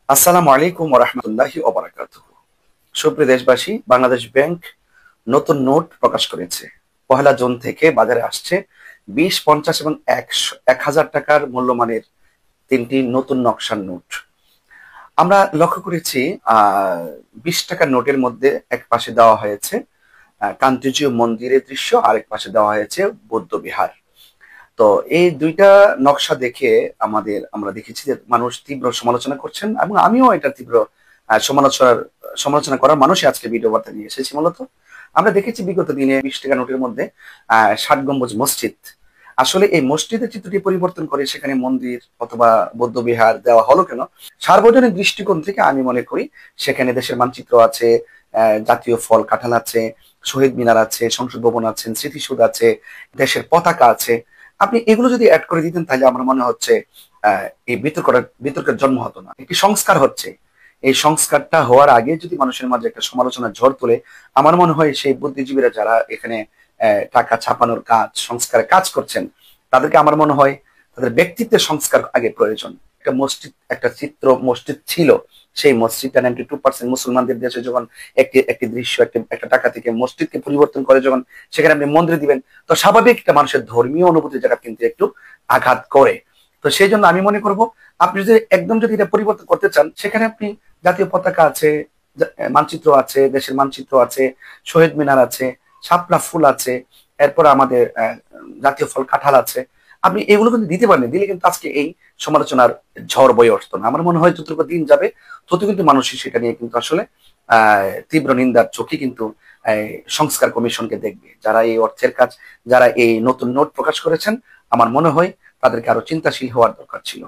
আসসালামু আলাইকুম ওয়া রাহমাতুল্লাহি ওয়া বারাকাতুহু। সুপ্রিয় দেশবাসী, বাংলাদেশ ব্যাংক নতুন নোট প্রকাশ করেছে। ১লা জুন থেকে বাজারে আসছে ২০, ৫০ এবং ১০০ টাকার মূল্যমানের ৩টি নতুন নকশার নোট। আমরা লক্ষ্য করেছি ২০ টাকার নোটের মধ্যে এক পাশে দেওয়া হয়েছে কান্তজিউ মন্দিরের দৃশ্য, আরেক পাশে দেওয়া হয়েছে বৌদ্ধ বিহার। তো এই ২টা নকশা দেখে আমরা দেখেছি যে মানুষ তীব্র সমালোচনা করছেন এবং আমিও এটা তীব্র আহ, সমালোচনার সমালোচনা করার মানুষই আজকে ভিডিও বার্তা নিয়ে এসেছি। মূলত আমরা দেখেছি বিগত দিনে ২০ টাকা নোটের মধ্যে ৬০ গম্বুজ মসজিদ, আসলে এই মসজিদের চিত্রটি পরিবর্তন করে সেখানে মন্দির অথবা বৌদ্ধ বিহার দেওয়া হলো কেন? সার্বজনীন দৃষ্টিকোণ থেকে আমি মনে করি সেখানে দেশের মানচিত্র আছে, জাতীয় ফল কাঁঠাল আছে, শহীদ মিনার আছে, সংসদ ভবন আছে, স্মৃতিসৌধ আছে, দেশের পতাকা আছে। আপনি এগুলো যদি অ্যাড করে দিতেন তাহলে আমার মনে হচ্ছে এই বিতর্কের জন্ম হতো না। একটি সংস্কার হচ্ছে, এই সংস্কারটা হওয়ার আগে যদি মানুষের মাঝে একটা সমালোচনার ঝড় তোলে, আমার মনে হয় সেই বুদ্ধিজীবীরা যারা এখানে টাকা ছাপানোর কাজ, সংস্কারের কাজ করছেন, তাদেরকে আমার মনে হয় তাদের ব্যক্তিত্বের সংস্কার আগে প্রয়োজন। একটা মসজিদ, একটা চিত্র মসজিদ ছিল, সেই মসজিদটা 92% মুসলমানদের দেশে যখন একটি একটি দৃশ্য একটা টাকা থেকে মসজিদকে পরিবর্তন করে যখন সেখানে আপনি মন্দির দিবেন, তো স্বাভাবিক একটা মানুষের ধর্মীয় অনুভূতির জায়গা কিন্তু একটু আঘাত করে। তো সেই জন্য আমি মনে করব আপনি যদি একদম যদি এটা পরিবর্তন করতে চান, সেখানে আপনি জাতীয় পতাকা আছে, মানচিত্র আছে, দেশের মানচিত্র আছে, শহীদ মিনার আছে, শাপলা ফুল আছে, এরপর আমাদের জাতীয় ফল কাঁঠাল আছে। আপনি এগুলো কিন্তু দিতে পারেন, দিলে কিন্তু আজকে এই সমালোচনার ঝড় বয়ে উঠতো না। আমার মনে হয় যত দিন যাবে তত কিন্তু মানুষই সেটা নিয়ে কিন্তু আসলে তীব্র নিন্দার চোখে কিন্তু সংস্কার কমিশনকে দেখবে। যারা এই অর্থের কাজ, যারা এই নতুন নোট প্রকাশ করেছেন, আমার মনে হয় তাদেরকে আরো চিন্তাশীল হওয়ার দরকার ছিল।